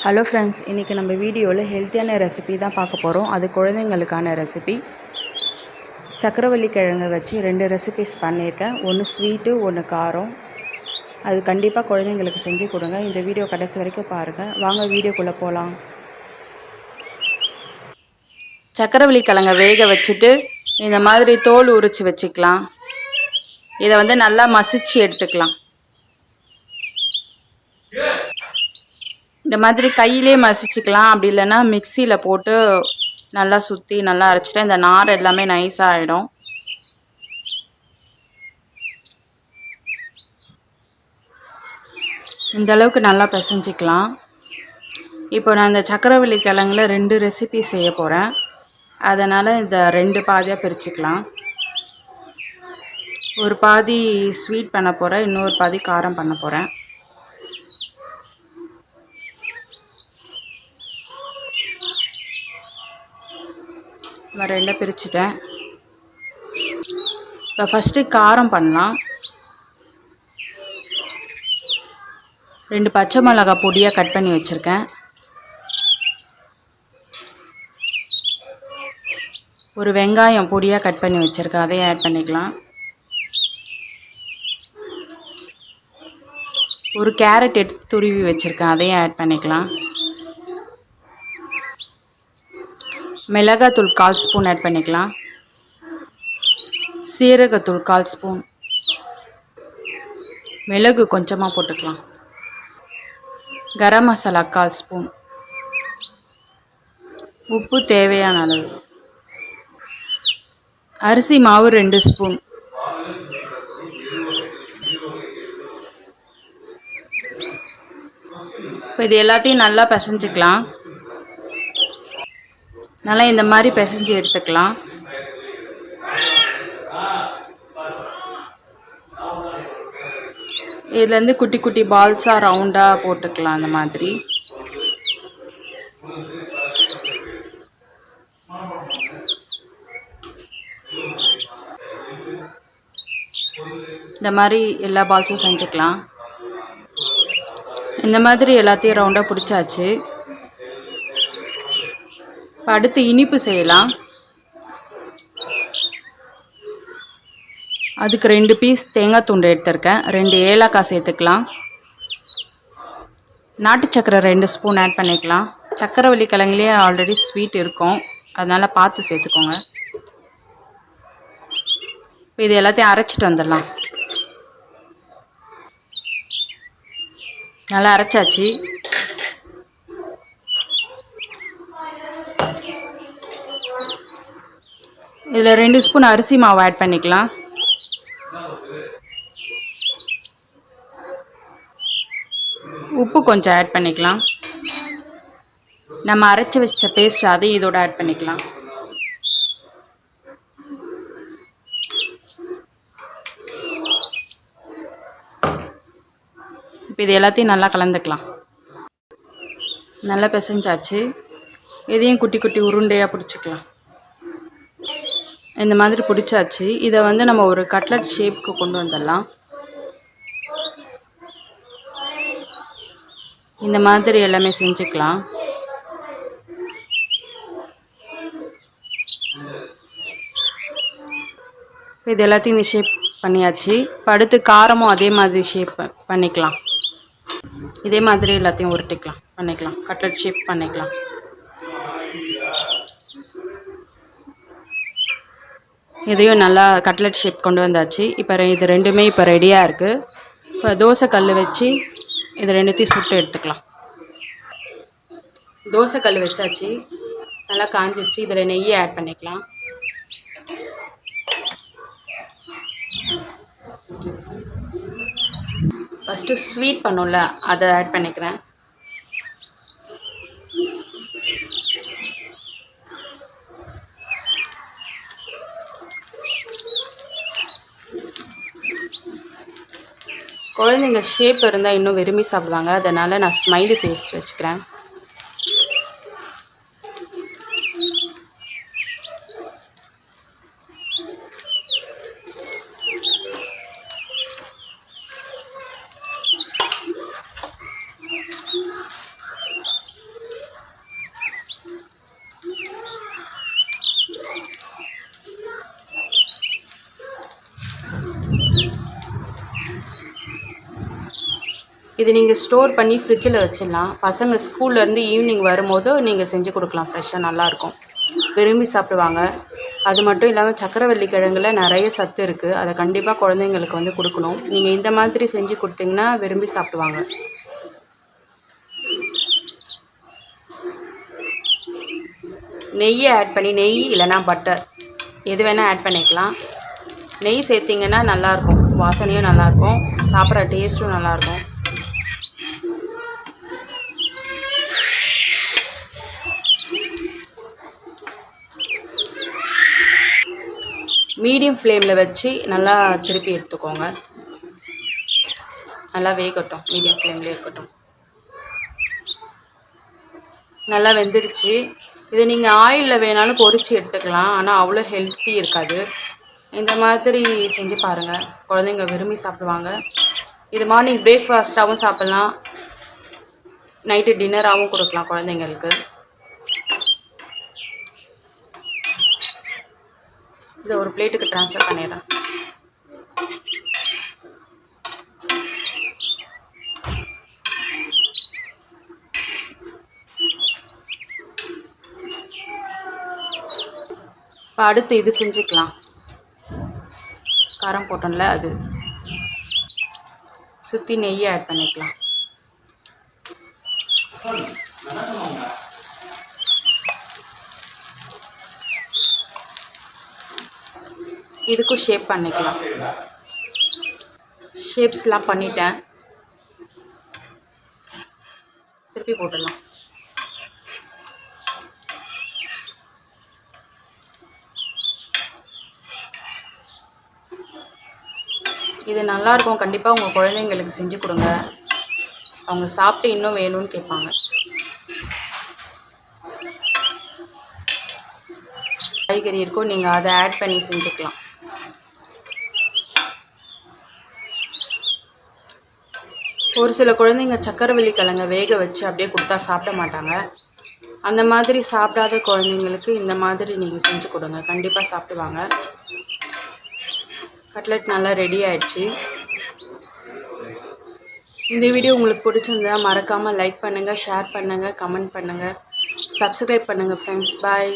Hello friends, இன்றைக்கி நம்ம வீடியோவில் ஹெல்த்தியான ரெசிபி தான் பார்க்க போகிறோம். அது குழந்தைங்களுக்கான ரெசிபி. சக்கரவள்ளி கிழங்கை வச்சு 2 ரெசிபிஸ் பண்ணியிருக்கேன். ஒன்று ஸ்வீட்டு, ஒன்று காரம். அது கண்டிப்பாக குழந்தைங்களுக்கு செஞ்சு கொடுங்க. இந்த வீடியோ கடைசி வரைக்கும் பாருங்கள். வாங்க வீடியோக்குள்ளே போகலாம். சக்கரவள்ளி கிழங்கை வேக வச்சுட்டு இந்த மாதிரி தோல் உரித்து வச்சுக்கலாம். இதை நல்லா மசிச்சு எடுத்துக்கலாம். இந்த மாதிரி கையிலே மசிச்சுக்கலாம். அப்படி இல்லைன்னா மிக்சியில் போட்டு நல்லா சுற்றி நல்லா அரைச்சிட்டா இந்த நார் எல்லாமே நைஸாக ஆகிடும். இந்த அளவுக்கு நல்லா பிசைஞ்சிக்கலாம். இப்போ நான் இந்த சக்கரவள்ளி கிழங்குல 2 ரெசிபி செய்ய போகிறேன். அதனால் இந்த 2 பாதியாக பிரிச்சுக்கலாம். ஒரு பாதி ஸ்வீட் பண்ண போகிறேன், இன்னொரு பாதி காரம் பண்ண போகிறேன். நான் 2 பிரிச்சுட்டேன். இப்போ ஃபஸ்ட்டு காரம் பண்ணலாம். 2 பச்சை மிளகாய் பொடியாக கட் பண்ணி வச்சுருக்கேன். ஒரு வெங்காயம் பொடியாக கட் பண்ணி வச்சுருக்கேன், அதையும் ஆட் பண்ணிக்கலாம். ஒரு கேரட் எடுத்து துருவி வச்சுருக்கேன், அதையும் ஆட் பண்ணிக்கலாம். மிளகாத்தூள் 1/4 ஸ்பூன் ஆட் பண்ணிக்கலாம். சீரகத்தூள் 1/4 ஸ்பூன். மிளகு கொஞ்சமாக போட்டுக்கலாம். கரம் மசாலா 1/4 ஸ்பூன். உப்பு தேவையான அளவு. அரிசி மாவு 2 ஸ்பூன். இப்போ இது எல்லாத்தையும் நல்லா பிசைஞ்சிக்கலாம். நல்லா இந்த மாதிரி பிசைஞ்சு எடுத்துக்கலாம். இதுலேருந்து குட்டி குட்டி பால்ஸாக ரவுண்டாக போட்டுக்கலாம். அந்த மாதிரி இந்த மாதிரி எல்லா பால்ஸும் செஞ்சுக்கலாம். இந்த மாதிரி எல்லாத்தையும் ரவுண்டாக பிடிச்சாச்சு. இப்போ அடுத்து இனிப்பு செய்யலாம். அதுக்கு 2 பீஸ் தேங்காய் துண்டு எடுத்திருக்கேன். 2 ஏலக்காய் சேர்த்துக்கலாம். நாட்டு சக்கரை 2 ஸ்பூன் ஆட் பண்ணிக்கலாம். சக்கரவள்ளி கிழங்குலேயே ஆல்ரெடி ஸ்வீட் இருக்கும், அதனால் பார்த்து சேர்த்துக்கோங்க. இப்போ இது எல்லாத்தையும் அரைச்சிட்டு வந்துடலாம். நல்லா அரைச்சாச்சு. இதில் 2 ஸ்பூன் அரிசி மாவு ஆட் பண்ணிக்கலாம். உப்பு கொஞ்சம் ஆட் பண்ணிக்கலாம். நம்ம அரைச்சி வச்ச பேஸ்ட் அதையும் இதோட ஆட் பண்ணிக்கலாம். இப்போ இது எல்லாத்தையும் நல்லா கலந்துக்கலாம். நல்லா பிசைஞ்சாச்சு. இதையும் குட்டி குட்டி உருண்டையாக பிடிச்சிக்கலாம். இந்த மாதிரி பிடிச்சாச்சு. இதை நம்ம ஒரு கட்லட் ஷேப்புக்கு கொண்டு வந்துடலாம். இந்த மாதிரி எல்லாமே செஞ்சுக்கலாம். இது எல்லாத்தையும் இந்த ஷேப் பண்ணியாச்சு. இப்போ அடுத்து காரமும் அதே மாதிரி ஷேப் பண்ணிக்கலாம். இதே மாதிரி எல்லாத்தையும் உருட்டிக்கலாம், பண்ணிக்கலாம். கட்லட் ஷேப் பண்ணிக்கலாம். இதையும் நல்லா கட்லட் ஷேப் கொண்டு வந்தாச்சு. இப்போ இது 2மே இப்போ ரெடியாக இருக்குது. இப்போ தோசை கல் வச்சு இது 2த்தையும் சுட்டு எடுத்துக்கலாம். தோசை கல் வச்சாச்சு, நல்லா காஞ்சிருச்சு. இதில் நெய்யை ஆட் பண்ணிக்கலாம். ஃபஸ்ட்டு ஸ்வீட் பண்ணோம்ல, அதை ஆட் பண்ணிக்கிறேன். குழந்தைங்க ஷேப் இருந்தால் இன்னும் விரும்பி சாப்பிடுவாங்க, அதனால் நான் ஸ்மைலி ஃபேஸ் வச்சுக்கிறேன். இது நீங்கள் ஸ்டோர் பண்ணி ஃப்ரிட்ஜில் வச்சிடலாம். பசங்க ஸ்கூல்லேருந்து ஈவினிங் வரும்போது நீங்கள் செஞ்சு கொடுக்கலாம். ஃப்ரெஷ்ஷாக நல்லாயிருக்கும், விரும்பி சாப்பிடுவாங்க. அது மட்டும் இல்லாமல் சக்கரவள்ளி கிழங்குல நிறைய சத்து இருக்குது. அதை கண்டிப்பாக குழந்தைங்களுக்கு வந்து கொடுக்கணும். நீங்கள் இந்த மாதிரி செஞ்சு கொடுத்தீங்கன்னா விரும்பி சாப்பிடுவாங்க. நெய்யை ஆட் பண்ணி, நெய் இல்லைனா பட்டர் எது வேணால் ஆட் பண்ணிக்கலாம். நெய் சேர்த்திங்கன்னா நல்லாயிருக்கும், வாசனையும் நல்லாயிருக்கும், சாப்பிட்ற டேஸ்ட்டும் நல்லாயிருக்கும். மீடியம் ஃப்ளேமில் வச்சு நல்லா திருப்பி எடுத்துக்கோங்க. நல்லா வேகட்டும், மீடியம் ஃப்ளேம்லேயே இருக்கட்டும். நல்லா வெந்துருச்சு. இதை நீங்கள் ஆயிலில் வேணாலும் பொரித்து எடுத்துக்கலாம், ஆனால் அவ்வளோ ஹெல்த்தி இருக்காது. இந்த மாதிரி செஞ்சு பாருங்கள், குழந்தைங்க விரும்பி சாப்பிடுவாங்க. இது மார்னிங் பிரேக்ஃபாஸ்ட்டாகவும் சாப்பிட்லாம், நைட்டு டின்னராகவும் கொடுக்கலாம் குழந்தைங்களுக்கு. இதை ஒரு பிளேட்டுக்கு ட்ரான்ஸ்ஃபர் பண்ணிடுறேன். இப்போ அடுத்து இது செஞ்சுக்கலாம். காரம் போட்டோம்ல, அது சுற்றி நெய்யை ஆட் பண்ணிக்கலாம். இதுக்கும் ஷேப் பண்ணிக்கலாம். ஷேப்ஸ்லாம் பண்ணிட்டேன், திருப்பி போட்டுடலாம். இது நல்லாயிருக்கும், கண்டிப்பாக உங்கள் குழந்தைங்களுக்கு செஞ்சு கொடுங்க. அவங்க சாப்பிட்டு இன்னும் வேணும்னு கேட்பாங்க. காய்கறி இருக்கும், நீங்கள் அதை ஆட் பண்ணி செஞ்சுக்கலாம். ஒரு சில குழந்தைங்க சக்கரவள்ளி கிழங்க வேக வச்சு அப்படியே கொடுத்தா சாப்பிட மாட்டாங்க. அந்த மாதிரி சாப்பிடாத குழந்தைங்களுக்கு இந்த மாதிரி நீங்கள் செஞ்சு கொடுங்க, கண்டிப்பாக சாப்பிடுவாங்க. கட்லெட் நல்லா ரெடி ஆயிடுச்சு. இந்த வீடியோ உங்களுக்கு பிடிச்சிருந்தா மறக்காமல் லைக் பண்ணுங்கள், ஷேர் பண்ணுங்கள், கமெண்ட் பண்ணுங்கள், சப்ஸ்கிரைப் பண்ணுங்கள் ஃப்ரெண்ட்ஸ். பாய்.